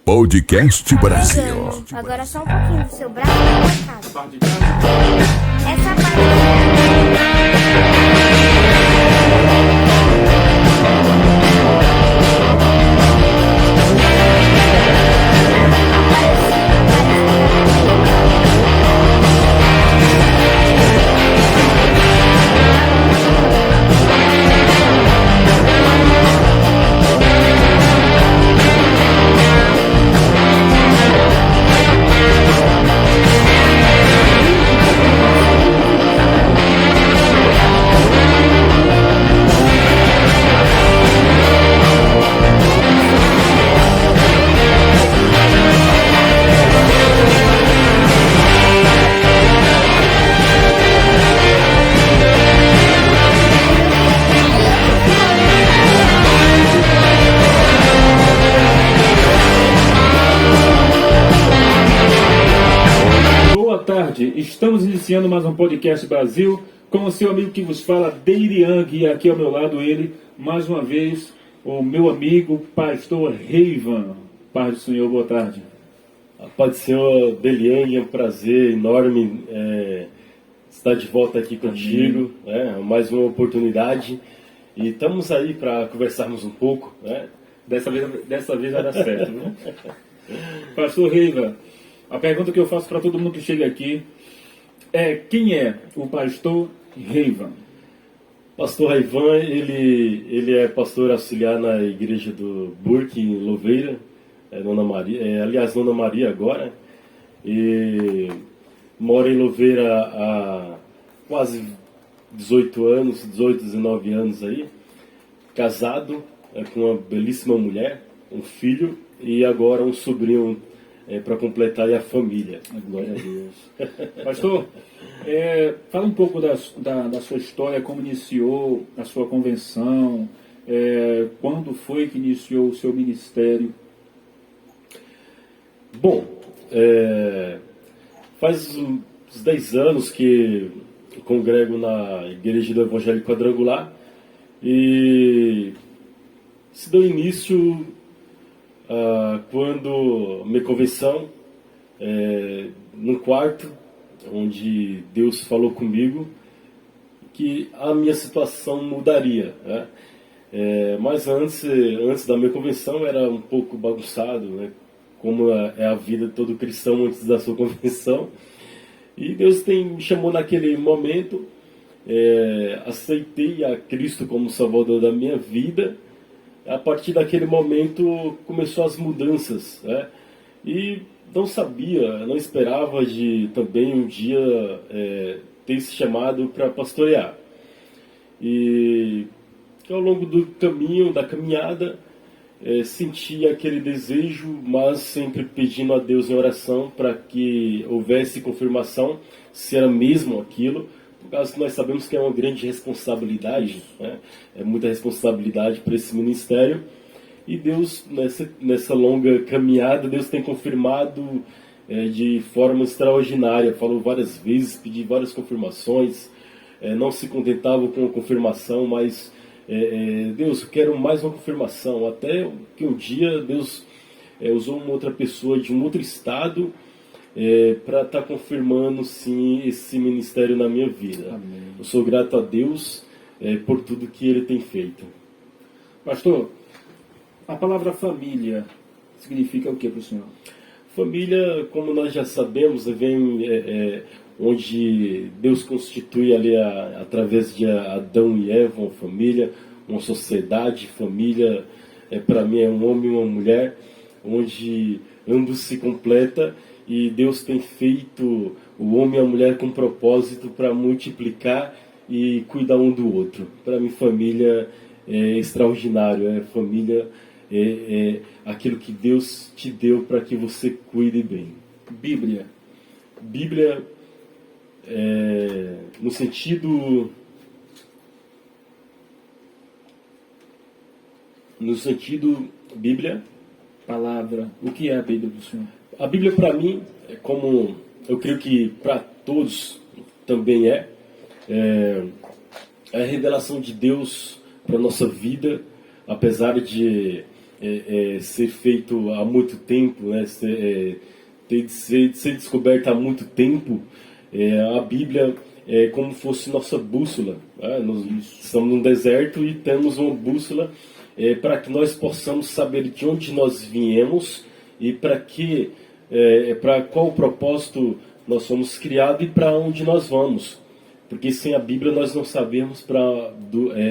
Podcast Brasil. Agora só um pouquinho do seu braço pra casa. Essa parte. Estamos iniciando mais um Podcast Brasil com o seu amigo que vos fala, Deire Yang, e aqui ao meu lado ele, mais uma vez, o meu amigo, pastor Reivan. Paz do Senhor, boa tarde. A paz do Senhor, Deire Yang, é um prazer enorme estar de volta aqui contigo, mais uma oportunidade, e estamos aí para conversarmos um pouco, né? Dessa vez vai dar certo, né? Pastor Reivan, a pergunta que eu faço para todo mundo que chega aqui é: quem é o pastor Reivan? Pastor Reivan, ele é pastor auxiliar na igreja do Burke, em Louveira, Dona Maria, Dona Maria agora, e mora em Louveira há quase 19 anos aí, casado com uma belíssima mulher, um filho e agora um sobrinho para completar aí a família. Glória a Deus. Pastor, fala um pouco da sua história, como iniciou a sua convenção, quando foi que iniciou o seu ministério? Bom, faz uns 10 anos que eu congrego na Igreja do Evangelho Quadrangular e se deu início quando minha convenção, num quarto, onde Deus falou comigo que a minha situação mudaria, né? Mas antes da minha convenção era um pouco bagunçado, né? Como é a vida de todo cristão antes da sua convenção. E Deus me chamou naquele momento, aceitei a Cristo como Salvador da minha vida. A partir daquele momento começou as mudanças, né? E não esperava de também um dia ter esse chamado para pastorear. E ao longo do caminho, da caminhada, senti aquele desejo, mas sempre pedindo a Deus em oração para que houvesse confirmação se era mesmo aquilo. Por causa que nós sabemos que é uma grande responsabilidade, né? É muita responsabilidade para esse ministério. E Deus, nessa longa caminhada, Deus tem confirmado de forma extraordinária. Falou várias vezes, pedi várias confirmações, não se contentava com a confirmação, mas Deus, eu quero mais uma confirmação. Até que um dia Deus usou uma outra pessoa de um outro estado para estar confirmando sim esse ministério na minha vida. Amém. Eu sou grato a Deus por tudo que Ele tem feito. Pastor, a palavra família significa o que para o senhor? Família, como nós já sabemos, vem onde Deus constitui ali através de Adão e Eva uma família, uma sociedade. Família para mim é um homem e uma mulher, onde ambos se completam. E Deus tem feito o homem e a mulher com propósito para multiplicar e cuidar um do outro. Para mim, família é extraordinário. Família é aquilo que Deus te deu para que você cuide bem. Bíblia. Bíblia, no sentido Bíblia. Palavra. O que é a Bíblia do senhor? A Bíblia para mim, como eu creio que para todos também é a revelação de Deus para a nossa vida, apesar de ser feito há muito tempo, né? Ter de ser descoberta há muito tempo. A Bíblia é como fosse nossa bússola, né? Nós estamos num deserto e temos uma bússola para que nós possamos saber de onde nós viemos e para qual propósito nós fomos criados e para onde nós vamos. Porque sem a Bíblia nós não sabemos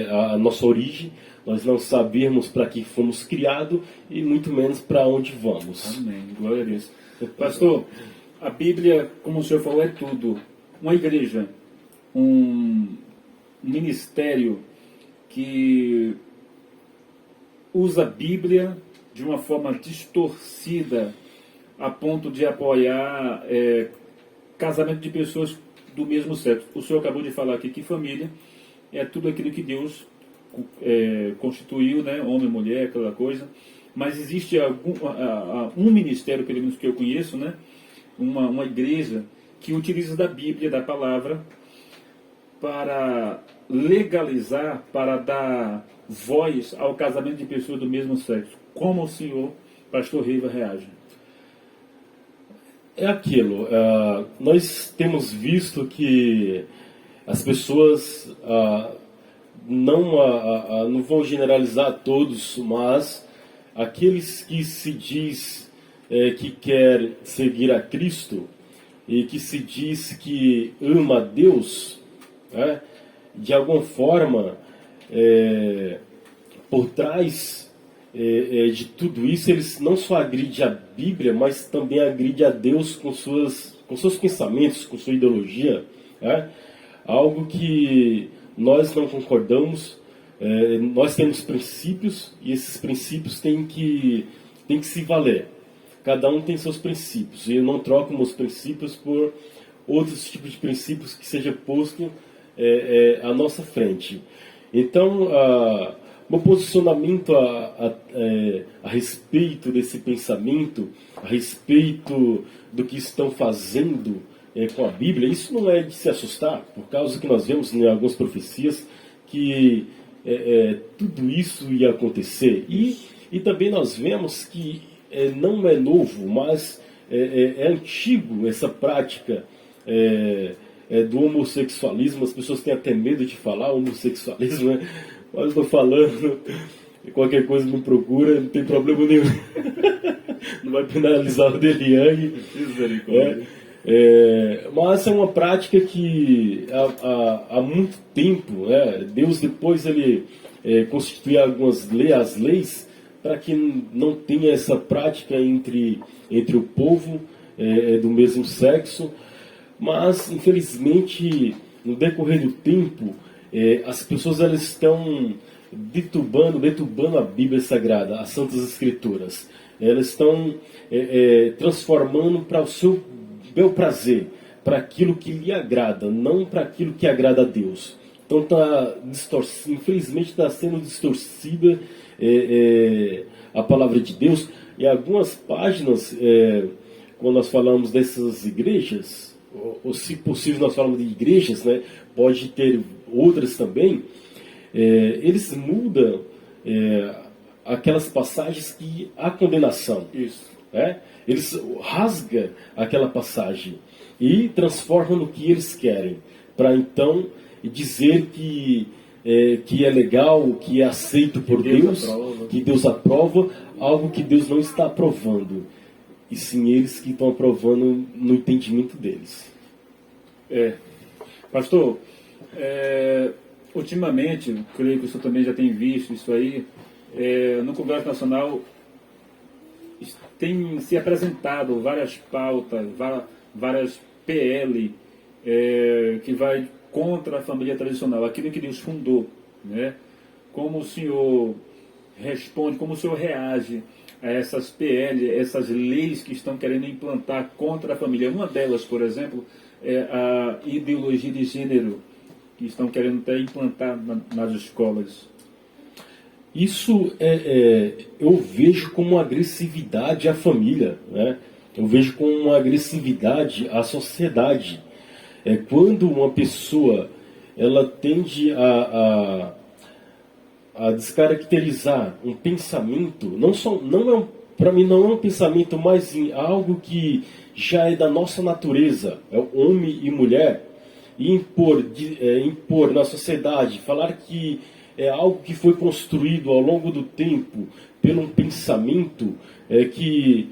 a nossa origem, nós não sabemos para que fomos criados e muito menos para onde vamos. Amém. Glória a Deus. Pastor, a Bíblia, como o senhor falou, é tudo. Uma igreja, um ministério que usa a Bíblia de uma forma distorcida a ponto de apoiar casamento de pessoas do mesmo sexo. O senhor acabou de falar aqui que família é tudo aquilo que Deus constituiu, né? Homem, mulher, aquela coisa. Mas existe um ministério, pelo menos que eu conheço, né? Uma igreja que utiliza da Bíblia, da palavra, para legalizar, para dar voz ao casamento de pessoas do mesmo sexo. Como o senhor, pastor Reiva, reage? É aquilo, nós temos visto que as pessoas, não vou generalizar todos, mas aqueles que se diz que quer seguir a Cristo e que se diz que ama a Deus, né, de alguma forma, por trás de tudo isso, eles não só agridem a Bíblia, mas também agridem a Deus com seus pensamentos, com sua ideologia, né? Algo que nós não concordamos. Nós temos princípios e esses princípios têm que se valer. Cada um tem seus princípios e eu não troco meus princípios por outros tipos de princípios que seja posto à nossa frente. Então, meu posicionamento a respeito desse pensamento, a respeito do que estão fazendo com a Bíblia, isso não é de se assustar, por causa que nós vemos em algumas profecias que tudo isso ia acontecer. E também nós vemos que não é novo, mas é antigo essa prática do homossexualismo. As pessoas têm até medo de falar homossexualismo, né? Mas estou falando, qualquer coisa me procura, não tem problema nenhum. Não vai penalizar o Deliang. Mas é uma prática que há muito tempo, Deus depois ele constituiu algumas leis para que não tenha essa prática entre o povo do mesmo sexo. Mas infelizmente no decorrer do tempo as pessoas elas estão deturbando a Bíblia Sagrada, as Santas Escrituras. Elas estão transformando para o seu bel prazer, para aquilo que lhe agrada, não para aquilo que agrada a Deus. Então infelizmente está sendo distorcida a palavra de Deus. E algumas páginas, quando nós falamos dessas igrejas, ou se possível nós falamos de igrejas, né, pode ter outras também, eles mudam aquelas passagens que há condenação. Isso. Eles rasgam aquela passagem e transformam no que eles querem, para então dizer que é legal, que é aceito por Deus, que Deus aprova, algo que Deus não está aprovando. E sim eles que estão aprovando no entendimento deles. Pastor, ultimamente, eu creio que o senhor também já tem visto isso aí, no Congresso Nacional tem se apresentado várias pautas, várias PL que vai contra a família tradicional, aquilo que Deus fundou, né? Como o senhor responde, como o senhor reage a essas PL, essas leis que estão querendo implantar contra a família? Uma delas, por exemplo, é a ideologia de gênero, que estão querendo até implantar nas escolas. Isso eu vejo como uma agressividade à família, né? Eu vejo como uma agressividade à sociedade. Quando uma pessoa ela tende a a descaracterizar um pensamento, não é para mim não é um pensamento, mas sim algo que já é da nossa natureza, é o homem e mulher, e impor na sociedade, falar que é algo que foi construído ao longo do tempo pelo um pensamento que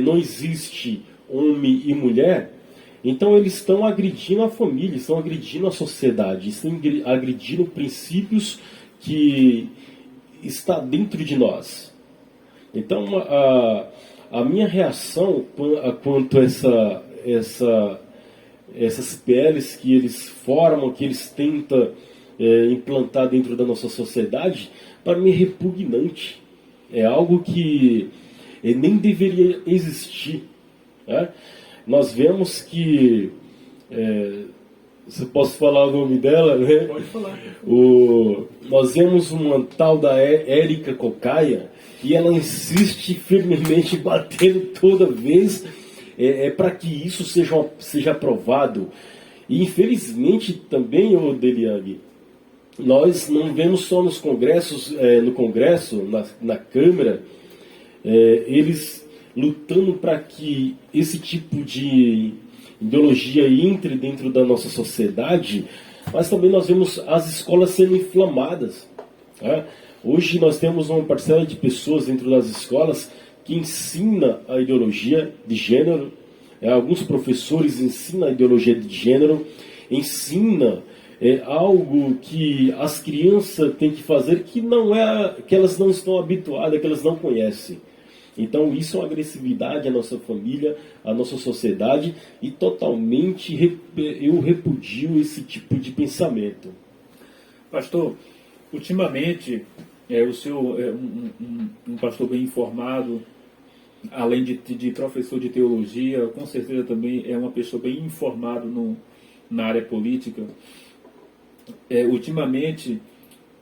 não existe homem e mulher. Então eles estão agredindo a família, estão agredindo a sociedade, estão agredindo princípios que está dentro de nós. Então a minha reação quanto a essas PLs que eles formam, que eles tentam implantar dentro da nossa sociedade, para mim é repugnante. É algo que nem deveria existir. Né? Nós vemos que, se eu posso falar o nome dela, né? Pode falar. Nós vemos uma tal da Érica Cocaia, e ela insiste firmemente, batendo toda vez, para que isso seja aprovado. E infelizmente também, Deliang, nós não vemos só nos congressos, no Congresso, na Câmara, eles lutando para que esse tipo de ideologia entre dentro da nossa sociedade, mas também nós vemos as escolas sendo inflamadas. Né? Hoje nós temos uma parcela de pessoas dentro das escolas que ensina a ideologia de gênero, alguns professores ensinam a ideologia de gênero, ensina algo que as crianças têm que fazer que que elas não estão habituadas, que elas não conhecem. Então isso é uma agressividade à nossa família, à nossa sociedade, e totalmente eu repudio esse tipo de pensamento. Pastor, ultimamente o senhor é um pastor bem informado, além de professor de teologia, com certeza também é uma pessoa bem informada na área política. Ultimamente,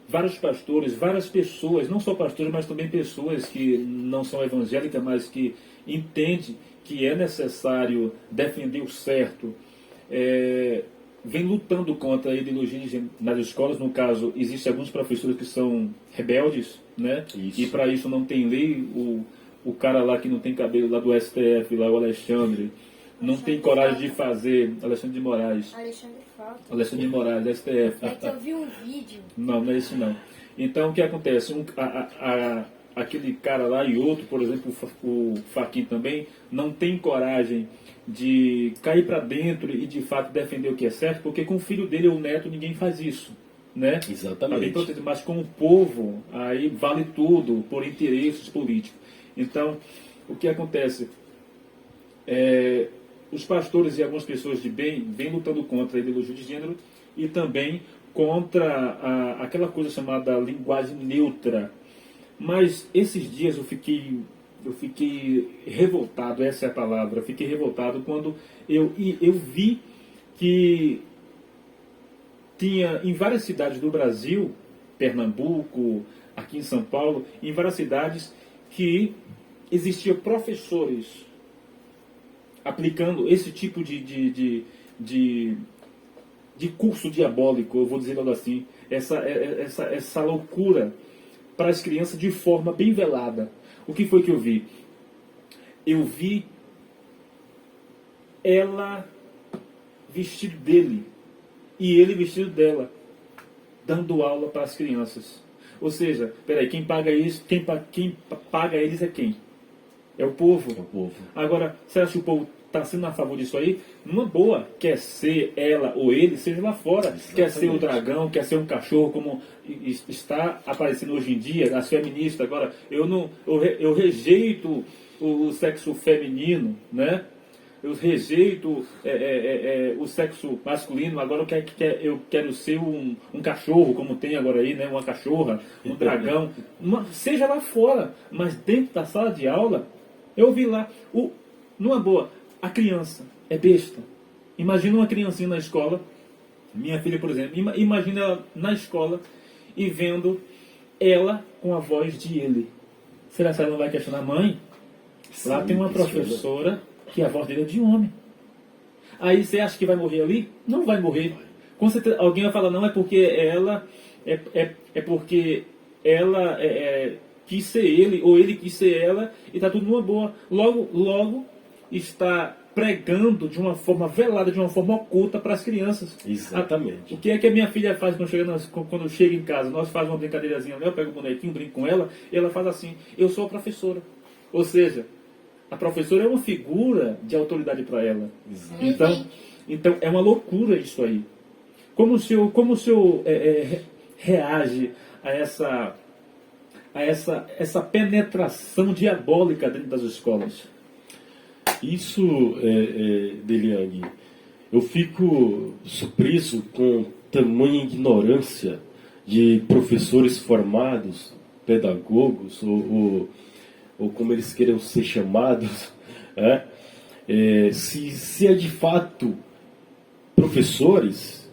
vários pastores, várias pessoas, não só pastores, mas também pessoas que não são evangélicas, mas que entendem que é necessário defender o certo, vem lutando contra a ideologia de gênero nas escolas. No caso, existem alguns professores que são rebeldes, né? Isso. E para isso não tem lei. O cara lá que não tem cabelo, lá do STF, lá o Alexandre, não tem coragem de fazer. Alexandre de Moraes. Alexandre de Moraes, STF. É que eu vi um vídeo. Não é isso não. Então o que acontece? Aquele cara lá e outro, por exemplo, o Fachin também, não tem coragem de cair para dentro e de fato defender o que é certo, porque com o filho dele ou o neto ninguém faz isso. Né? Exatamente. Mas com o povo, aí vale tudo por interesses políticos. Então, o que acontece? Os pastores e algumas pessoas de bem vêm lutando contra a ideologia de gênero e também contra aquela coisa chamada linguagem neutra. Mas esses dias eu fiquei revoltado, essa é a palavra, eu fiquei revoltado quando eu vi que tinha em várias cidades do Brasil, Pernambuco, aqui em São Paulo, em várias cidades que existiam professores aplicando esse tipo de curso diabólico, eu vou dizer algo assim, essa loucura para as crianças de forma bem velada. O que foi que eu vi? Eu vi ela vestido dele e ele vestido dela, dando aula para as crianças. Ou seja, peraí, quem paga isso, quem paga eles é quem? É o povo. É o povo. Agora, você acha que o povo está sendo a favor disso aí? Numa boa, quer ser ela ou ele, seja lá fora. Exatamente. Quer ser o dragão, quer ser um cachorro, como está aparecendo hoje em dia, as feministas. Agora, eu rejeito o sexo feminino, né? Eu rejeito o sexo masculino, agora eu quero ser um cachorro, como tem agora aí, né? Uma cachorra, um dragão, seja lá fora, mas dentro da sala de aula, eu vi lá, numa boa, a criança é besta. Imagina uma criancinha na escola, minha filha, por exemplo, imagina ela na escola e vendo ela com a voz de ele. Será que ela não vai questionar a mãe? Lá tem uma professora que a voz dele é de homem. Aí você acha que vai morrer ali? Não vai morrer. Com certeza, alguém vai falar, não, é porque ela, é porque ela quis ser ele, ou ele quis ser ela, e está tudo numa boa. Logo está pregando de uma forma velada, de uma forma oculta para as crianças. Exatamente. O que é que a minha filha faz quando chega em casa? Nós fazemos uma brincadeirazinha, eu pego o bonequinho, brinco com ela, e ela faz assim: eu sou a professora. Ou seja, a professora é uma figura de autoridade para ela. Então é uma loucura isso aí. Como o senhor reage a essa penetração diabólica dentro das escolas? Isso, Deliang, eu fico surpreso com tamanha ignorância de professores formados, pedagogos, ou como eles queiram ser chamados, se é de fato professores,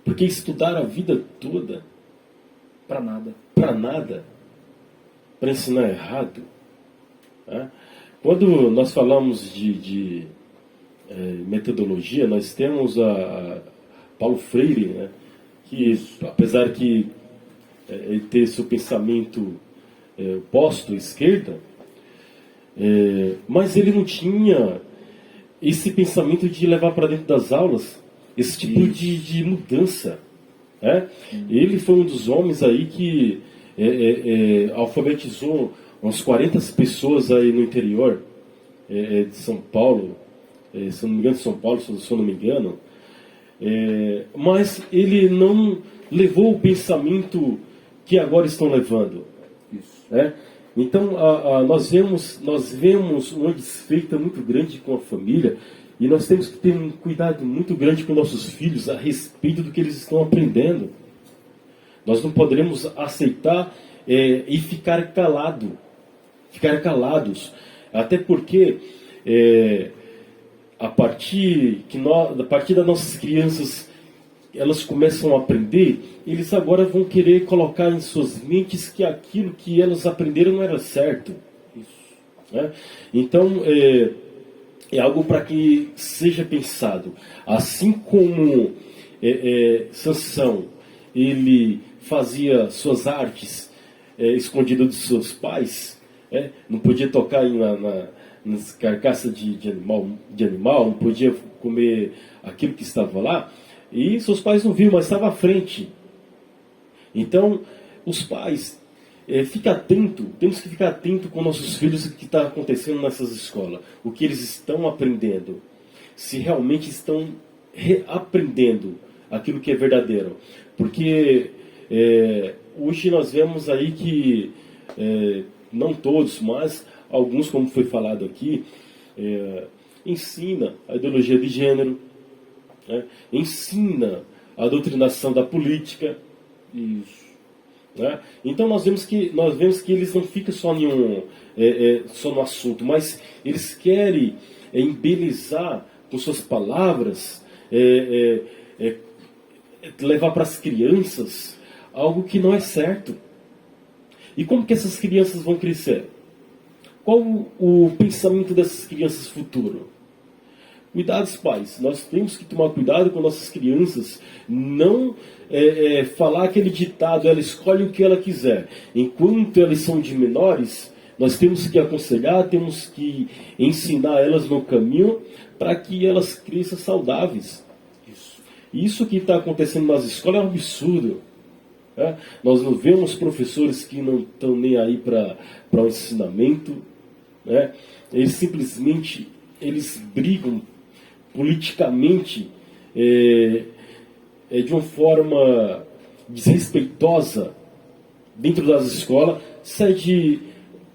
porque estudaram a vida toda Para nada. Para ensinar errado. Quando nós falamos de metodologia, nós temos a Paulo Freire, né, que apesar que ele ter seu pensamento oposto à esquerda, mas ele não tinha esse pensamento de levar para dentro das aulas esse tipo de mudança. Ele foi um dos homens aí que alfabetizou umas 40 pessoas aí no interior de São Paulo, se eu não me engano, São Paulo, se eu não me engano, mas ele não levou o pensamento que agora estão levando. Então nós vemos uma desfeita muito grande com a família, e nós temos que ter um cuidado muito grande com nossos filhos a respeito do que eles estão aprendendo. Nós não poderemos aceitar e ficar calados, até porque a partir das nossas crianças, elas começam a aprender, eles agora vão querer colocar em suas mentes que aquilo que elas aprenderam não era certo. Então é algo para que seja pensado. Assim como Sansão, ele fazia suas artes escondido dos seus pais, não podia tocar nas carcaças de animal, não podia comer aquilo que estava lá, e seus pais não viram, mas estava à frente. Então, os pais, temos que ficar atento com nossos filhos o que está acontecendo nessas escolas, o que eles estão aprendendo, se realmente estão reaprendendo aquilo que é verdadeiro. Porque hoje nós vemos aí que, não todos, mas alguns, como foi falado aqui, ensina a ideologia de gênero, ensina a doutrinação da política. Isso. Então nós vemos que eles não ficam só só no assunto, mas eles querem embelezar com suas palavras, levar para as crianças algo que não é certo. E como que essas crianças vão crescer? Qual o pensamento dessas crianças futuro? Cuidados, pais. Nós temos que tomar cuidado com nossas crianças. Não falar aquele ditado, ela escolhe o que ela quiser. Enquanto elas são de menores, nós temos que aconselhar, temos que ensinar elas no caminho para que elas cresçam saudáveis. Isso que está acontecendo nas escolas é um absurdo. Nós não vemos professores que não estão nem aí para o ensinamento. Eles simplesmente brigam politicamente de uma forma desrespeitosa dentro das escolas. Sai de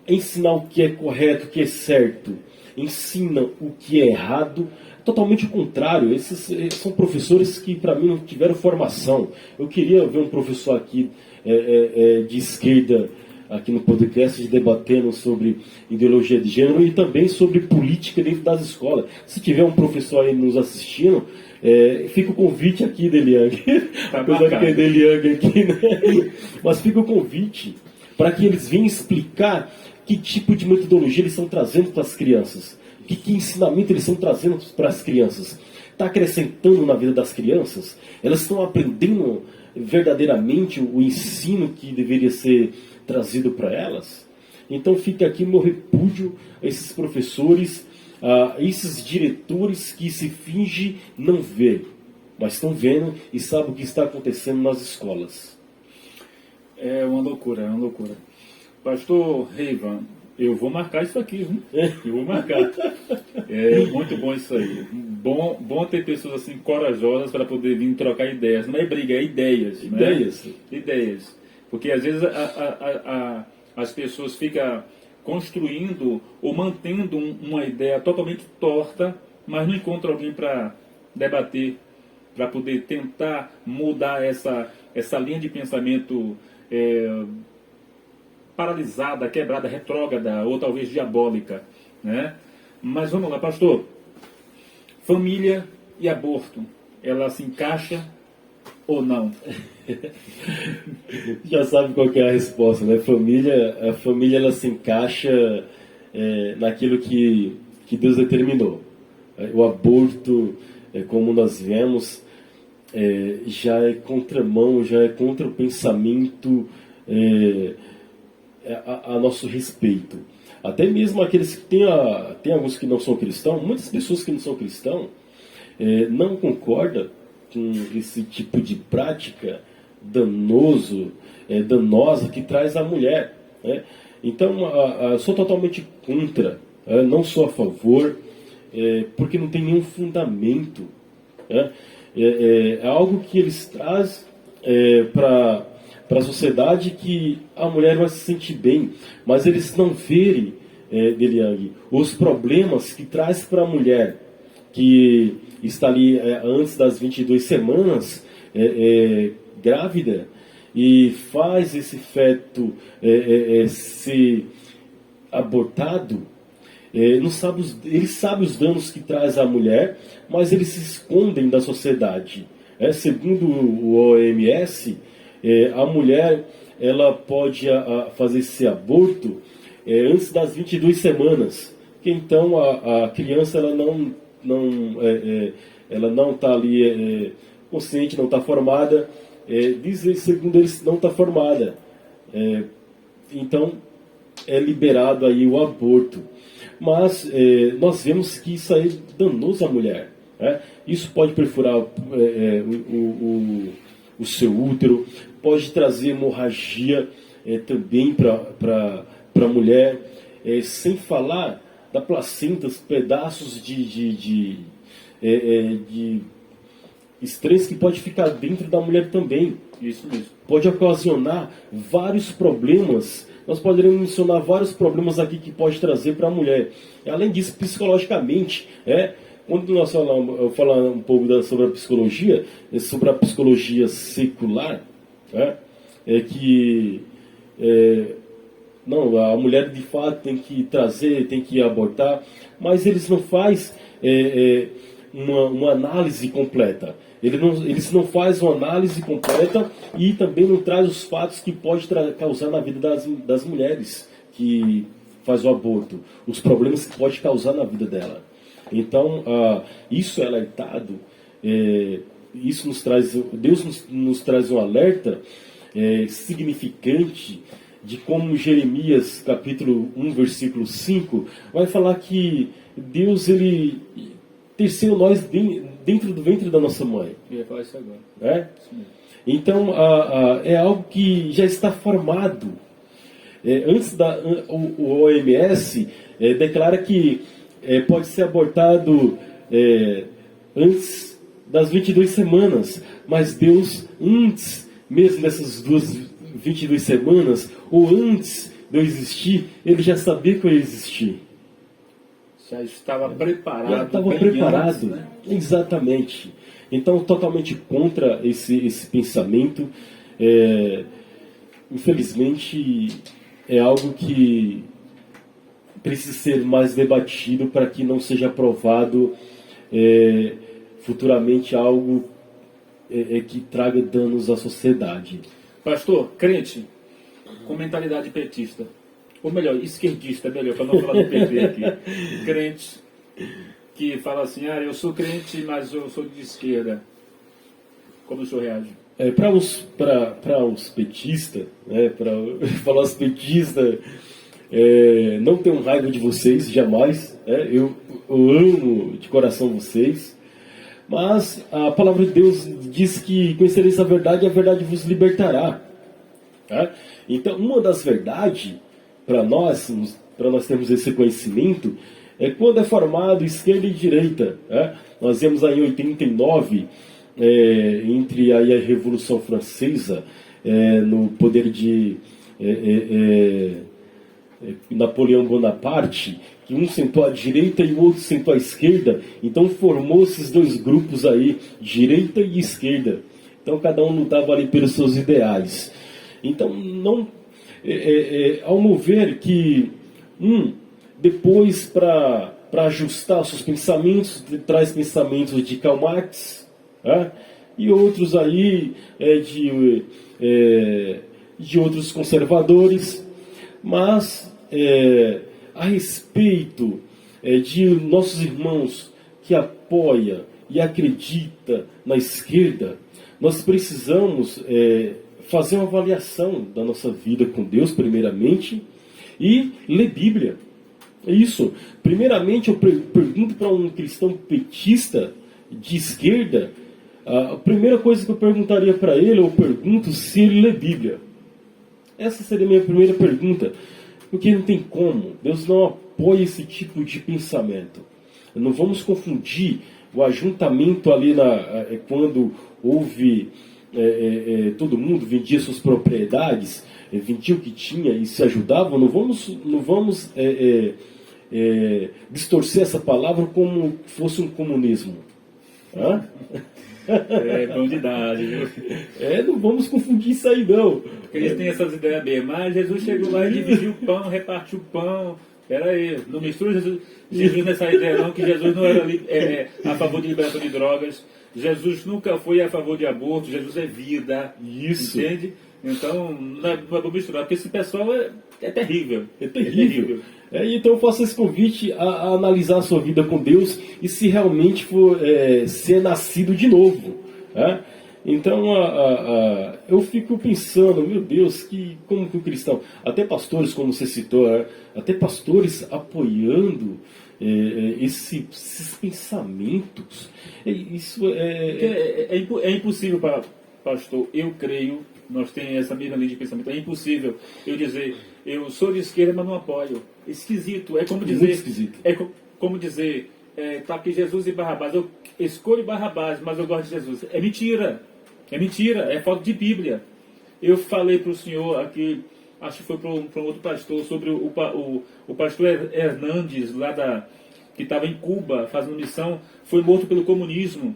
ensinar o que é correto, o que é certo, ensina o que é errado. Totalmente o contrário. Esses são professores que para mim não tiveram formação. Eu queria ver um professor aqui de esquerda aqui no podcast, debatendo sobre ideologia de gênero e também sobre política dentro das escolas. Se tiver um professor aí nos assistindo, fica o convite aqui, Deliang. Apesar que é Deliang aqui, né? Mas fica o convite para que eles venham explicar que tipo de metodologia eles estão trazendo para as crianças. Que ensinamento eles estão trazendo para as crianças. Está acrescentando na vida das crianças? Elas estão aprendendo verdadeiramente o ensino que deveria ser trazido para elas? Então fica aqui meu repúdio a esses professores, a esses diretores que se fingem não ver, mas estão vendo e sabem o que está acontecendo nas escolas. É uma loucura, é uma loucura. Pastor Reivan, eu vou marcar isso aqui, viu? Eu vou marcar. É muito bom isso aí. Bom ter pessoas assim corajosas para poder vir trocar ideias. Não é briga, é ideias. Ideias. Né? Ideias. Porque às vezes as pessoas ficam construindo ou mantendo uma ideia totalmente torta, mas não encontram alguém para debater, para poder tentar mudar essa linha de pensamento paralisada, quebrada, retrógrada ou talvez diabólica, né? Mas vamos lá, pastor. Família e aborto, ela se encaixa ou não? Já sabe qual que é a resposta, né? A família ela se encaixa naquilo que Deus determinou. O aborto, como nós vemos, já é contramão, já é contra o pensamento a nosso respeito. Até mesmo aqueles que tem alguns que não são cristãos, muitas pessoas que não são cristãos não concordam com esse tipo de prática danosa que traz a mulher, né? Então, sou totalmente contra, não sou a favor, porque não tem nenhum fundamento, né? É algo que eles trazem para a sociedade, que a mulher vai se sentir bem, mas eles não verem, Deliang, os problemas que traz para a mulher que está ali antes das 22 semanas grávida e faz esse feto ser abortado. Eles sabem os danos que traz à mulher, mas eles se escondem da sociedade. Segundo o OMS, a mulher ela pode fazer esse aborto antes das 22 semanas, que então a criança ela não está ali consciente, não está formada, segundo eles não está formada, então é liberado aí o aborto. Mas nós vemos que isso aí é danoso à mulher, né? Isso pode perfurar o seu útero, pode trazer hemorragia também para a mulher, sem falar da placenta, os pedaços de estresses que pode ficar dentro da mulher também. Isso mesmo. Pode ocasionar vários problemas. Nós poderíamos mencionar vários problemas aqui que pode trazer para a mulher. Além disso, psicologicamente, quando nós falar um pouco sobre a psicologia, sobre a psicologia secular, não, a mulher de fato tem que trazer, tem que abortar, mas eles não fazem uma análise completa. Eles não fazem uma análise completa e também não traz os fatos que pode causar na vida das mulheres que faz o aborto, os problemas que pode causar na vida dela. Então, isso é alertado, isso Deus nos traz um alerta significante de como Jeremias, capítulo 1, versículo 5, vai falar que Deus, ele teceu nós dentro do ventre da nossa mãe. Eu ia falar isso agora. Então, é algo que já está formado. Antes o OMS declara que pode ser abortado antes das 22 semanas, mas Deus, antes mesmo dessas 22 semanas, ou antes de eu existir, ele já sabia que eu ia existir. Já estava preparado. Já estava preparado, antes, né? Exatamente. Então, totalmente contra esse pensamento. Infelizmente, é algo que precisa ser mais debatido para que não seja aprovado futuramente algo que traga danos à sociedade. Pastor, crente com mentalidade petista, ou melhor, esquerdista, melhor, para não falar do PT aqui. Crente que fala assim, eu sou crente, mas eu sou de esquerda. Como o senhor reage? Para os petistas, né, para falar os petistas, não tenho raiva de vocês, jamais. Eu amo de coração vocês. Mas a palavra de Deus diz que conhecereis a verdade e a verdade vos libertará. Tá? Então, uma das verdades, para nós termos esse conhecimento, é quando é formado esquerda e direita. Tá? Nós vemos aí em 89, entre aí a Revolução Francesa, no poder de Napoleão Bonaparte, que um sentou à direita e o outro sentou à esquerda, então formou esses dois grupos aí, direita e esquerda. Então cada um lutava ali pelos seus ideais. Então, ao meu ver que depois para ajustar os seus pensamentos, traz pensamentos de Karl Marx, e outros aí de outros conservadores, mas a respeito de nossos irmãos que apoia e acredita na esquerda, nós precisamos fazer uma avaliação da nossa vida com Deus, primeiramente, e ler Bíblia. É isso. Primeiramente, eu pergunto para um cristão petista de esquerda, a primeira coisa que eu perguntaria para ele, eu pergunto se ele lê Bíblia. Essa seria a minha primeira pergunta. Porque não tem como. Deus não apoia esse tipo de pensamento. Não vamos confundir o ajuntamento ali quando houve... todo mundo vendia suas propriedades, vendia o que tinha e se ajudava. Não vamos distorcer essa palavra como fosse um comunismo. Bandidagem, viu? Não vamos confundir isso aí, não. Porque eles têm essas ideias mesmo. Mas Jesus chegou lá e dividiu o pão, repartiu o pão. Peraí, não mistura Jesus nessa ideia não, que Jesus não era a favor de liberação de drogas. Jesus nunca foi a favor de aborto. Jesus é vida. Isso. Entende? Então, não é bom misturar, porque esse pessoal é terrível. É terrível. Então eu faço esse convite a analisar a sua vida com Deus e se realmente for ser nascido de novo. Então eu fico pensando, meu Deus, como que o cristão, até pastores, como você citou, até pastores apoiando esses pensamentos. Isso é impossível, pastor, eu creio. Nós temos essa mesma linha de pensamento. É impossível eu dizer, eu sou de esquerda, mas não apoio. Esquisito. É como dizer... esquisito. Como dizer, tá aqui Jesus e Barrabás. Eu escolho Barrabás, mas eu gosto de Jesus. É mentira. É mentira. É falta de Bíblia. Eu falei para o senhor aqui, acho que foi para um outro pastor, sobre o pastor Hernandes, que estava em Cuba, fazendo missão, foi morto pelo comunismo.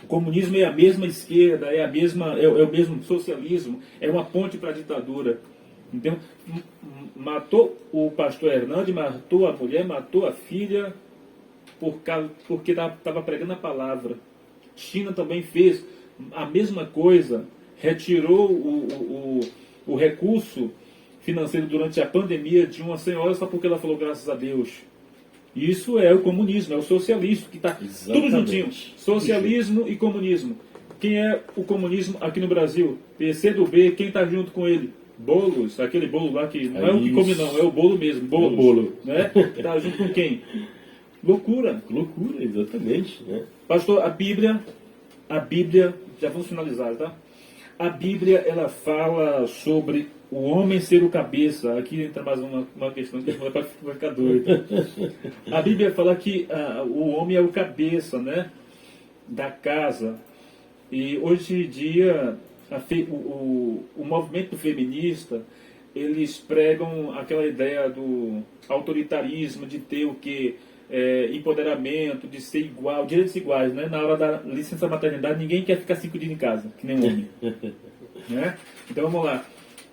O comunismo é a mesma esquerda, é o mesmo socialismo, é uma ponte para a ditadura. Então, matou o pastor Hernandes, matou a mulher, matou a filha, porque estava pregando a palavra. China também fez a mesma coisa, retirou o recurso financeiro durante a pandemia de uma senhora só porque ela falou graças a Deus. Isso é o comunismo, é o socialismo, que está tudo juntinho. Socialismo e comunismo. Quem é o comunismo aqui no Brasil? PCdoB, quem está junto com ele? Boulos, aquele bolo lá que não é o que come não, é o bolo mesmo, Boulos, bolo. Né? Está junto com quem? Loucura. Loucura, exatamente. Né? Pastor, a Bíblia, já vamos finalizar, tá? A Bíblia, ela fala sobre o homem ser o cabeça. Aqui entra mais uma questão que vai ficar doido. A Bíblia fala que o homem é o cabeça, né, da casa. E hoje em dia, o movimento feminista, eles pregam aquela ideia do autoritarismo, de ter o que? Empoderamento, de ser igual, direitos iguais, né? Na hora da licença maternidade, ninguém quer ficar 5 dias em casa, que nem um homem. Né? Então vamos lá.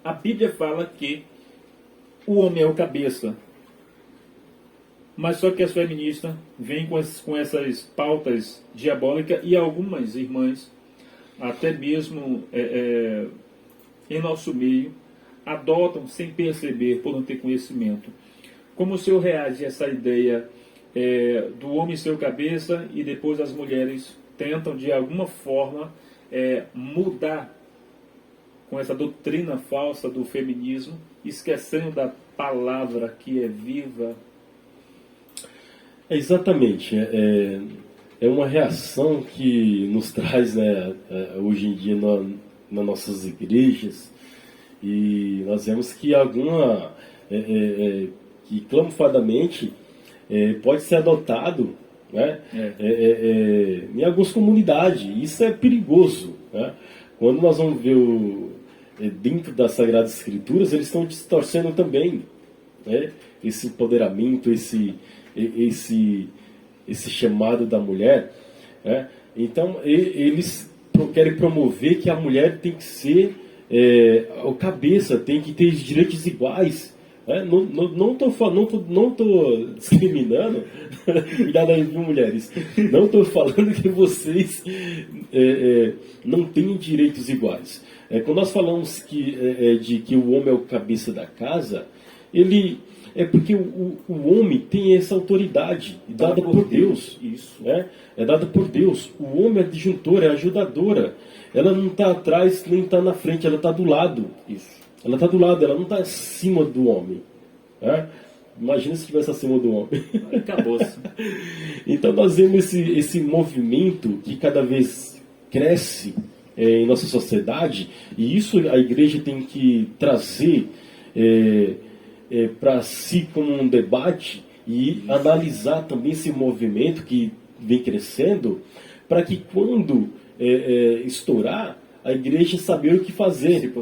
A Bíblia fala que o homem é o cabeça, mas só que as feministas vêm com essas pautas diabólicas e algumas irmãs, até mesmo em nosso meio, adotam sem perceber, por não ter conhecimento. Como o senhor reage a essa ideia do homem ser o cabeça e depois as mulheres tentam de alguma forma mudar com essa doutrina falsa do feminismo, esquecendo da palavra que é viva? Exatamente. É uma reação que nos traz, né, hoje em dia nas nossas igrejas, e nós vemos que alguma que clamufadamente pode ser adotado, né, em algumas comunidades. Isso é perigoso, né? Quando nós vamos ver dentro das Sagradas Escrituras, eles estão distorcendo também, né, esse empoderamento, esse chamado da mulher, né? Então eles querem promover que a mulher tem que ser o cabeça, tem que ter direitos iguais, né? Não estou discriminando, cuidado aí, viu, mulheres? Não estou falando que vocês não têm direitos iguais. Quando nós falamos de que o homem é o cabeça da casa, ele é porque o homem tem essa autoridade dada por Deus. Isso. É dada por Deus. O homem é disjuntora, é ajudadora. Ela não está atrás nem está na frente, ela está do lado. Isso. Ela está do lado, ela não está acima do homem. Imagina se estivesse acima do homem. Acabou-se. Então nós vemos esse movimento que cada vez cresce em nossa sociedade, e isso a igreja tem que trazer para si como um debate e analisar também esse movimento que vem crescendo, para que quando estourar, a igreja saber o que fazer,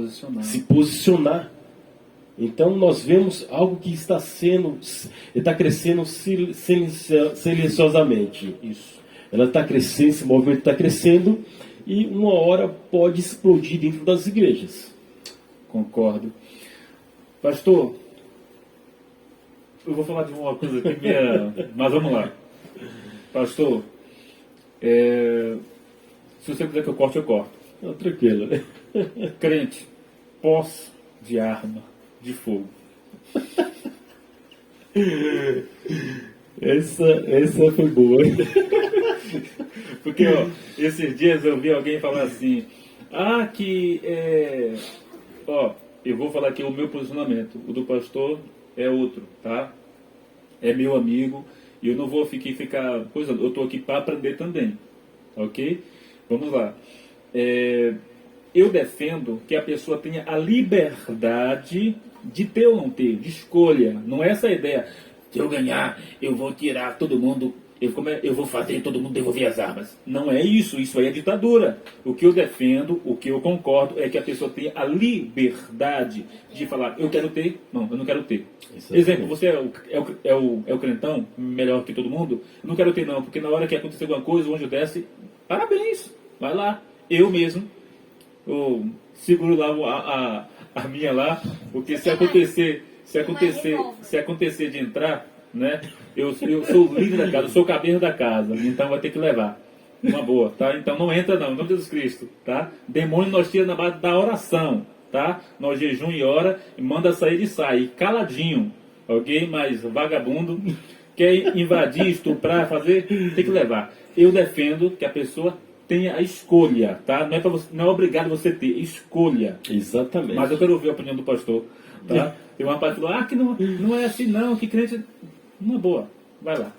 se posicionar. Então nós vemos algo que está crescendo silenciosamente. Isso. Ela está crescendo, esse movimento está crescendo, e uma hora pode explodir dentro das igrejas. Concordo. Pastor, eu vou falar de uma coisa aqui mas vamos lá. Pastor, se você quiser que eu corte, eu corto. Tranquilo. Crente, posse de arma de fogo. Essa foi boa. Porque, esses dias eu vi alguém falar assim, eu vou falar aqui o meu posicionamento, o do pastor é outro, tá? É meu amigo, e eu não vou ficar coisa, eu estou aqui para aprender também, ok? Vamos lá. Eu defendo que a pessoa tenha a liberdade de ter ou não ter, de escolha. Não é essa a ideia. Se eu ganhar, eu vou tirar todo mundo, eu vou fazer todo mundo devolver as armas. Não é isso, isso aí é ditadura. O que eu defendo, o que eu concordo, é que a pessoa tenha a liberdade de falar, eu quero ter, não, eu não quero ter. Exemplo, você é o crentão, melhor que todo mundo? Eu não quero ter não, porque na hora que acontecer alguma coisa, o anjo desce, parabéns, vai lá. Eu mesmo, eu seguro lá a minha lá, porque se acontecer de entrar, né, eu sou o líder da casa, eu sou o cabeça da casa, então vai ter que levar. Uma boa, tá? Então não entra não, em nome de Jesus Cristo, tá? Demônio nós tira na base da oração, tá? Nós jejum e ora, e manda sair e sai, caladinho, ok? Mas vagabundo, quer invadir, estuprar, fazer, tem que levar. Eu defendo que a pessoa tenha a escolha, tá? Não é obrigado você ter, escolha. Exatamente. Mas eu quero ouvir a opinião do pastor, tá? Tem uma parte que falou, que não é assim não, que crente... Uma boa, vai lá.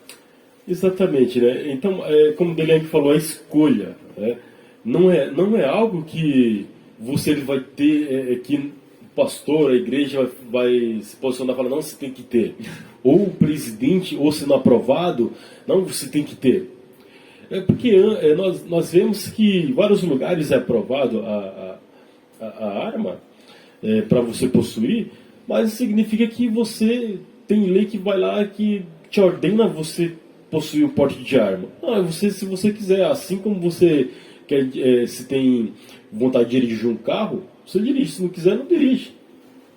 Exatamente, né? Então, como o Deliane falou, a escolha, né? Não é algo que você vai ter, que o pastor, a igreja vai se posicionar e falar, não, você tem que ter. Ou o presidente, ou se não aprovado, não, você tem que ter. Porque nós vemos que em vários lugares é aprovado a arma para você possuir, mas significa que você tem lei que vai lá que te ordena você possuir o porte de arma. Não, se você quiser, assim como você quer, se tem vontade de dirigir um carro, você dirige, se não quiser, não dirige.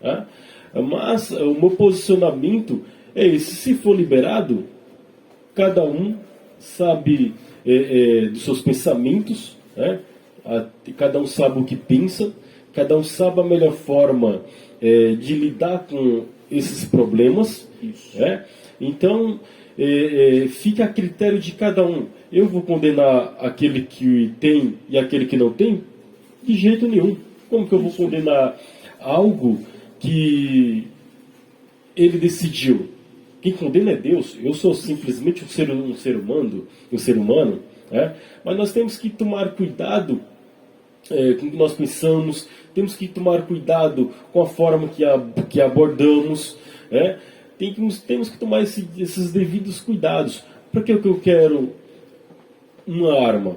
Tá? Mas o meu posicionamento é esse: se for liberado, cada um sabe dos seus pensamentos, né? Cada um sabe o que pensa, cada um sabe a melhor forma de lidar com esses problemas. Né? Então, fica a critério de cada um. Eu vou condenar aquele que tem e aquele que não tem? De jeito nenhum. Como que eu vou condenar algo que ele decidiu? Quem condena é Deus. Eu sou simplesmente um ser humano, né? Mas nós temos que tomar cuidado com o que nós pensamos, temos que tomar cuidado com a forma que abordamos, né? Temos que tomar esses devidos cuidados. Para que eu quero uma arma?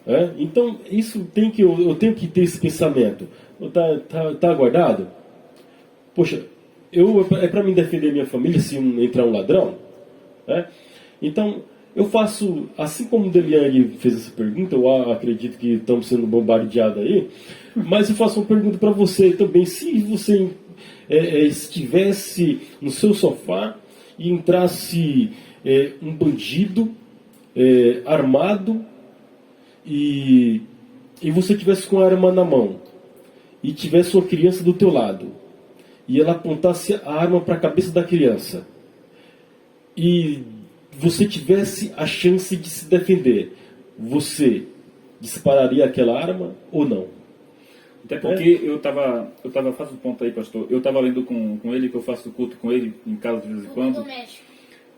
Né? Então, isso eu tenho que ter esse pensamento. Tá guardado? Poxa, é para mim defender minha família se entrar um ladrão? Né? Então, eu faço, assim como o Deliang fez essa pergunta, eu acredito que estamos sendo bombardeados aí, mas eu faço uma pergunta para você também. Se você estivesse no seu sofá e entrasse um bandido armado e você tivesse com a arma na mão e tivesse uma criança do teu lado e ela apontasse a arma para a cabeça da criança e você tivesse a chance de se defender, você dispararia aquela arma ou não? Até porque eu tava faz um ponto aí, pastor. Eu estava lendo com ele, que eu faço culto com ele em casa de vez em quando.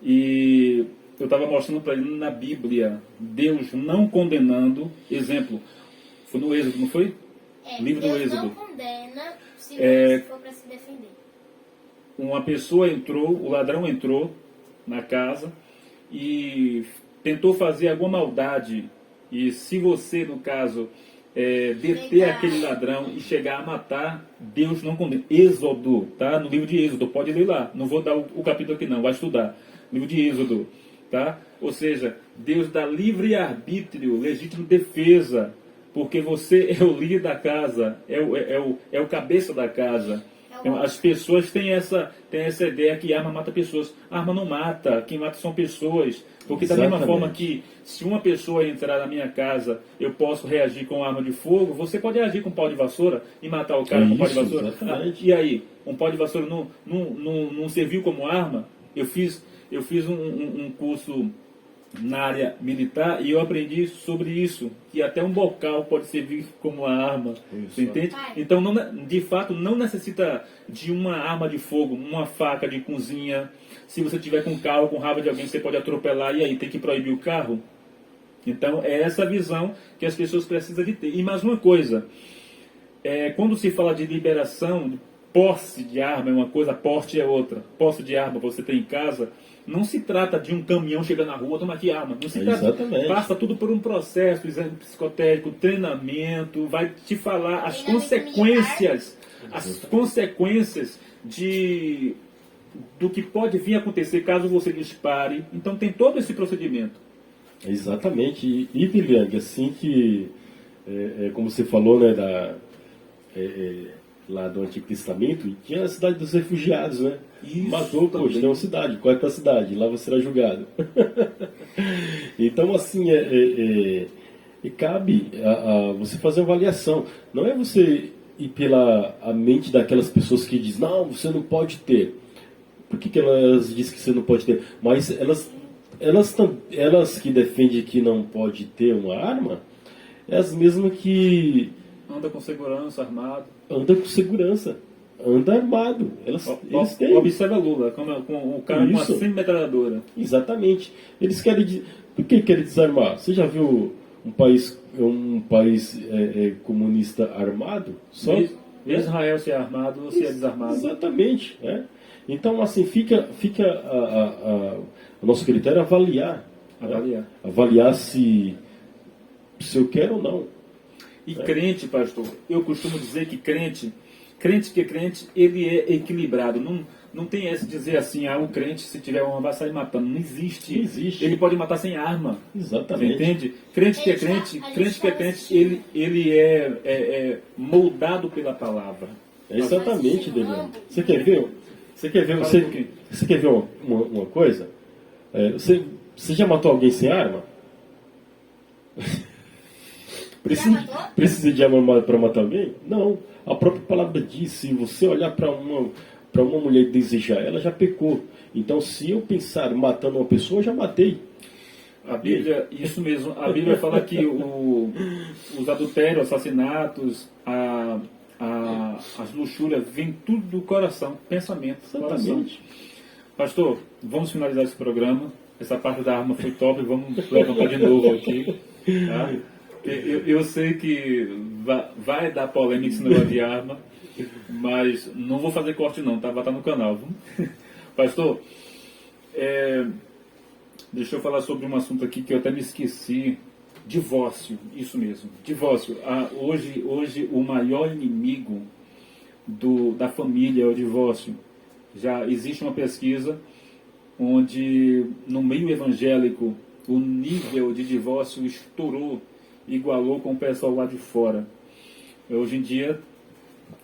E eu estava mostrando para ele na Bíblia Deus não condenando. Exemplo, foi no Êxodo, não foi? Livro do Deus Êxodo. não condena se for para se defender. Uma pessoa entrou, o ladrão entrou na casa e tentou fazer alguma maldade. E se você, no caso, deter aquele ladrão e chegar a matar, Deus não condena. Êxodo, tá? No livro de Êxodo, pode ler lá. Não vou dar o capítulo aqui não, vai estudar. Livro de Êxodo, tá? Ou seja, Deus dá livre arbítrio, legítima defesa, porque você é o líder da casa, é o cabeça da casa. Então, as pessoas têm essa ideia que arma mata pessoas. Arma não mata, quem mata são pessoas. Porque da mesma forma que se uma pessoa entrar na minha casa, eu posso reagir com arma de fogo, você pode reagir com um pau de vassoura e matar o cara com um pau de vassoura. E aí, um pau de vassoura não serviu como arma? Eu fiz um curso na área militar e eu aprendi sobre isso, que até um bocal pode servir como arma, entende? Então, de fato, não necessita de uma arma de fogo, uma faca de cozinha. Se você tiver com um carro, com raiva de alguém, você pode atropelar e aí tem que proibir o carro. Então, é essa visão que as pessoas precisam de ter. E mais uma coisa, quando se fala de liberação, posse de arma é uma coisa, porte é outra. Posse de arma você tem em casa, não se trata de um caminhão chegando na rua, toma aqui arma. Não se trata, passa tudo por um processo, exame psicotécnico, treinamento, vai te falar as consequências do que pode vir a acontecer caso você dispare. Então tem todo esse procedimento. Exatamente. E Deliang, assim que, como você falou, né, lá do Antigo Testamento, tinha a cidade dos refugiados, né? Isso, matou, poxa, tem uma cidade, qual é a tua cidade? Lá você será julgado. Então, assim, cabe a você fazer uma avaliação. Não é você ir pela a mente daquelas pessoas que dizem, não, você não pode ter. Por que elas dizem que você não pode ter? Mas elas que defendem que não pode ter uma arma, é as mesmas que anda com segurança, armado. Anda com segurança, anda armado. Eles têm. Observa Lula, com o cara com uma semi-metralhadora. Exatamente. Eles querem. Por que querem desarmar? Você já viu um país comunista armado? Só Israel se é armado ou se é desarmado. Exatamente. Então, assim, fica o nosso critério avaliar. Avaliar se eu quero ou não. E crente, pastor, eu costumo dizer que crente, ele é equilibrado. Não tem esse dizer assim, o crente, se tiver uma vai sair matando. Não existe. Ele pode matar sem arma. Exatamente. Você entende? Crente que é crente, ele é moldado pela palavra. Exatamente, Deliang. Você quer ver? Você quer ver uma coisa? Você já matou alguém sem arma? Precisa de arma para matar alguém? Não. A própria palavra diz, se você olhar para uma mulher e desejar, ela já pecou. Então, se eu pensar matando uma pessoa, eu já matei. A Bíblia, isso mesmo, a Bíblia fala que os adultérios, assassinatos, as luxúrias, vêm tudo do coração, pensamento, coração. Exatamente. Pastor, vamos finalizar esse programa. Essa parte da arma foi top, vamos levantar de novo aqui. Tá? Eu sei que vai dar polêmica esse negócio de arma, mas não vou fazer corte não, tá? Vai estar no canal. Viu? Pastor, deixa eu falar sobre um assunto aqui que eu até me esqueci. Divórcio, isso mesmo, divórcio. Hoje o maior inimigo da família é o divórcio. Já existe uma pesquisa onde no meio evangélico o nível de divórcio estourou, igualou com o pessoal lá de fora. Hoje em dia,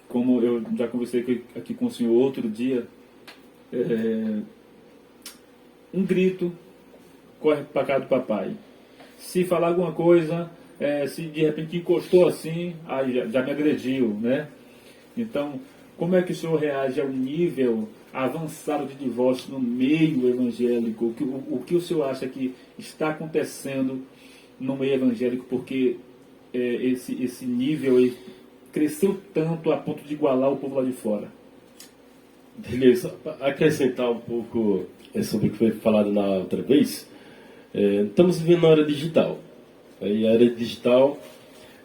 como eu já conversei aqui com o senhor outro dia, um grito corre para casa do papai. Se falar alguma coisa, se de repente encostou assim, aí já me agrediu, né? Então, como é que o senhor reage ao nível avançado de divórcio no meio evangélico? O que o senhor acha que está acontecendo no meio evangélico, porque esse nível cresceu tanto a ponto de igualar o povo lá de fora? Beleza, acrescentar um pouco sobre o que foi falado na outra vez. Estamos vivendo na era digital. E a era digital,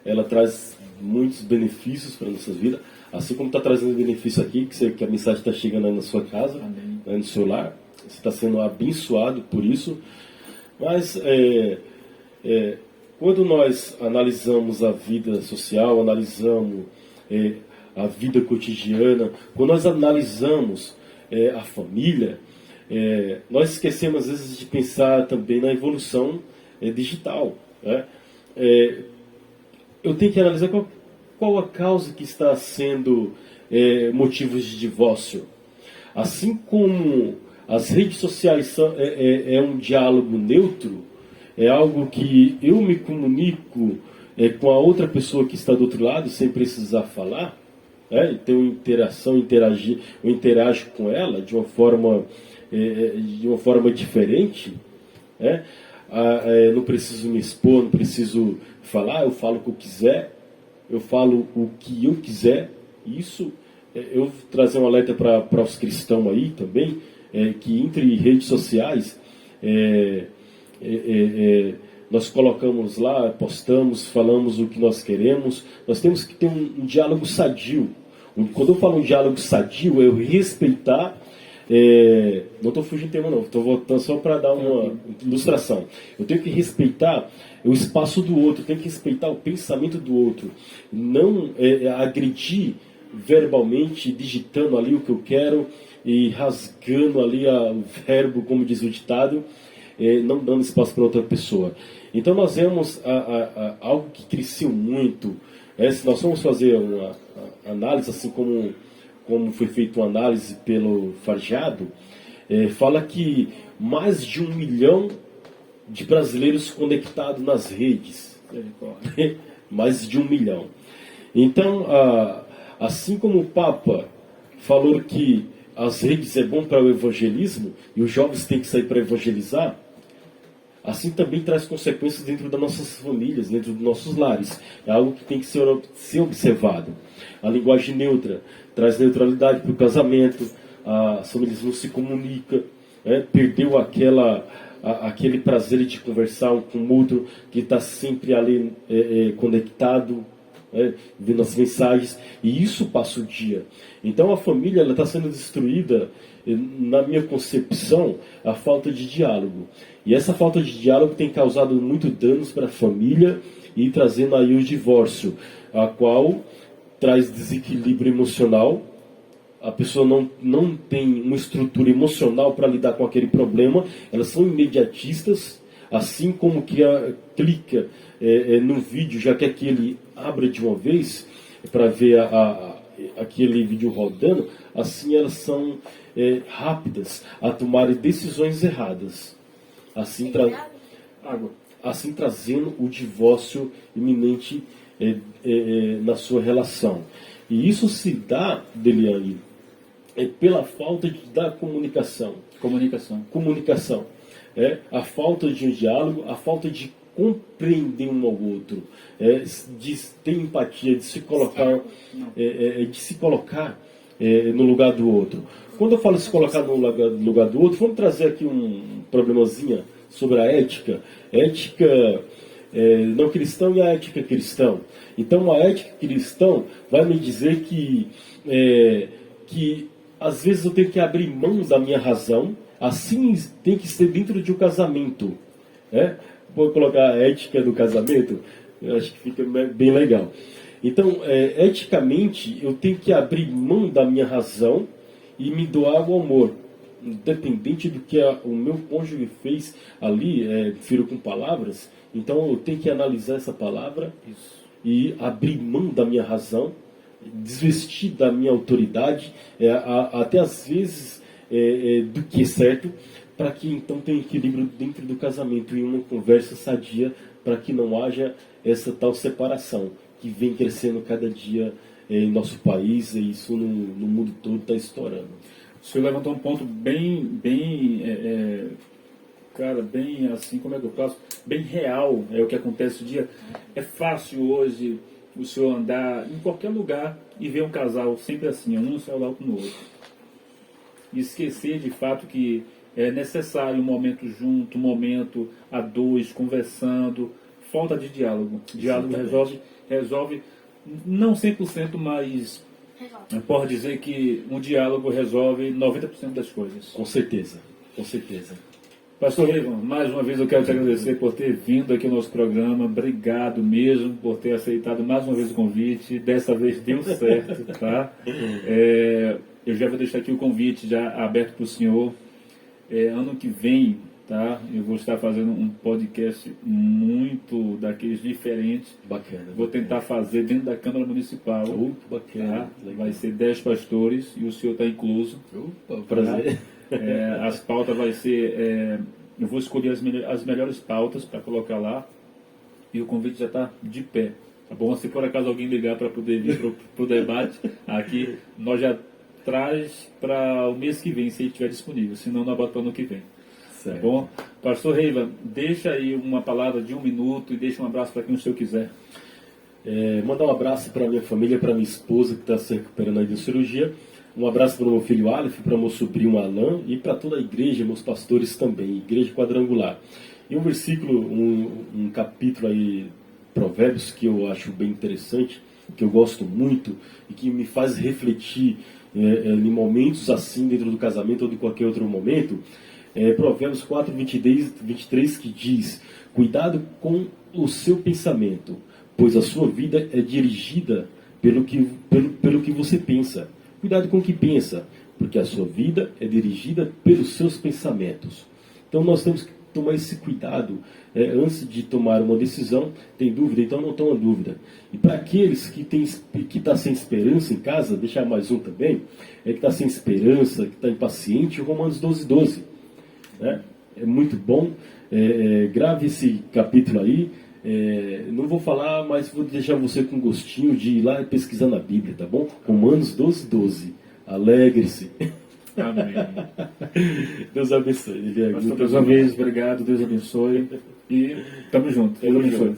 ela traz muitos benefícios para a nossa vida, assim como está trazendo benefício aqui, que a mensagem está chegando aí na sua casa, né, no seu lar. Você está sendo abençoado por isso. Mas quando nós analisamos a vida social, analisamos a vida cotidiana, quando nós analisamos a família, nós esquecemos às vezes de pensar também na evolução digital, né? Eu tenho que analisar qual a causa que está sendo motivos de divórcio. Assim como as redes sociais são um diálogo neutro, é algo que eu me comunico com a outra pessoa que está do outro lado sem precisar falar, e ter uma interação, eu interajo com ela de uma forma diferente, não preciso me expor, não preciso falar, eu falo o que eu quiser, eu falo o que eu quiser. Isso, eu vou trazer um alerta para os cristãos aí também, que entre redes sociais, nós colocamos lá, postamos, falamos o que nós queremos. Nós temos que ter um diálogo sadio. Quando eu falo um diálogo sadio, é eu respeitar. Não estou fugindo do tema não, estou voltando só para dar uma ilustração. Eu tenho que respeitar o espaço do outro, eu tenho que respeitar o pensamento do outro. Não agredir verbalmente, digitando ali o que eu quero e rasgando ali o verbo, como diz o ditado, não dando espaço para outra pessoa. Então nós vemos algo que cresceu muito. Se nós vamos fazer uma análise, assim como foi feita uma análise pelo Farjado, fala que mais de 1 milhão de brasileiros conectados nas redes. Mais de 1 milhão. Então, assim como o Papa falou que as redes é bom para o evangelismo e os jovens têm que sair para evangelizar, assim também traz consequências dentro das nossas famílias, dentro dos nossos lares. É algo que tem que ser observado. A linguagem neutra traz neutralidade para o casamento, as famílias não se comunicam, perdeu aquele prazer de conversar um com o outro, que está sempre ali conectado, vendo as mensagens, e isso passa o dia. Então a família está sendo destruída, na minha concepção, a falta de diálogo. E essa falta de diálogo tem causado muito danos para a família e trazendo aí o divórcio, a qual traz desequilíbrio emocional. A pessoa não tem uma estrutura emocional para lidar com aquele problema, elas são imediatistas, assim como que clica no vídeo, já que aquele abre de uma vez para ver aquele vídeo rodando, assim elas são rápidas a tomarem decisões erradas, assim trazendo o divórcio iminente na sua relação. E isso se dá, Deliane, pela falta da comunicação. Comunicação. A falta de um diálogo, a falta de compreender um ao outro, de ter empatia, de se colocar, no lugar do outro. Quando eu falo se colocar no lugar do outro, vamos trazer aqui um problemazinha sobre a ética. Ética não cristã e a ética cristã. Então, a ética cristã vai me dizer que às vezes eu tenho que abrir mão da minha razão. Assim tem que ser dentro de um casamento. Vou colocar a ética do casamento, eu acho que fica bem legal. Então, eticamente, eu tenho que abrir mão da minha razão e me doar o amor. Independente do que o meu cônjuge fez ali, firo com palavras, então eu tenho que analisar essa palavra e abrir mão da minha razão, desvestir da minha autoridade, até às vezes do que é certo, para que então tenha equilíbrio dentro do casamento e uma conversa sadia, para que não haja essa tal separação que vem crescendo cada dia em nosso país, e isso no mundo todo está estourando. O senhor levantou um ponto bem assim, como é que eu faço? Bem real, é o que acontece no dia. É fácil hoje o senhor andar em qualquer lugar e ver um casal sempre assim, um no celular no outro. E esquecer de fato que é necessário um momento junto, um momento a dois, conversando. Falta de diálogo. Diálogo resolve não 100%, mas pode dizer que um diálogo resolve 90% das coisas. Com certeza, com certeza. Pastor Reivan, mais uma vez eu quero te agradecer por ter vindo aqui ao nosso programa. Obrigado mesmo por ter aceitado mais uma vez o convite. Dessa vez deu certo, tá? Eu já vou deixar aqui o convite já aberto para o senhor. Ano que vem, tá? Eu vou estar fazendo um podcast muito daqueles diferentes. Bacana. Vou tentar fazer dentro da Câmara Municipal. Que bacana. Tá? Vai ser 10 pastores e o senhor está incluso. Prazer. As pautas vai ser... eu vou escolher as melhores pautas para colocar lá. E o convite já está de pé. Tá bom? Se por acaso alguém ligar para poder vir para o debate aqui, nós já traz para o mês que vem, se ele estiver disponível. Senão nós botamos no que vem. Certo. Tá bom? Pastor Reivan, deixa aí uma palavra de 1 minuto e deixa um abraço para quem o senhor quiser. Mandar um abraço para minha família, para minha esposa que está se recuperando aí de cirurgia. Um abraço para o meu filho Aleph, para o meu sobrinho Alan e para toda a igreja, meus pastores também, Igreja Quadrangular. E um versículo, um capítulo aí, Provérbios, que eu acho bem interessante, que eu gosto muito e que me faz refletir em momentos assim, dentro do casamento ou de qualquer outro momento. Provérbios 4, 23, que diz: cuidado com o seu pensamento, pois a sua vida é dirigida pelo que você pensa. Cuidado com o que pensa, porque a sua vida é dirigida pelos seus pensamentos. Então nós temos que tomar esse cuidado antes de tomar uma decisão. Tem dúvida? Então não toma dúvida. E para aqueles que está sem esperança em casa, deixar mais um também, que está sem esperança, que está impaciente, Romanos 12. É muito bom. Grave esse capítulo aí. Não vou falar, mas vou deixar você com gostinho de ir lá e pesquisar na Bíblia, tá bom? Romanos 12. Alegre-se. Amém. Deus abençoe. Mais uma vez, obrigado, Deus abençoe. E tamo junto. Deus abençoe.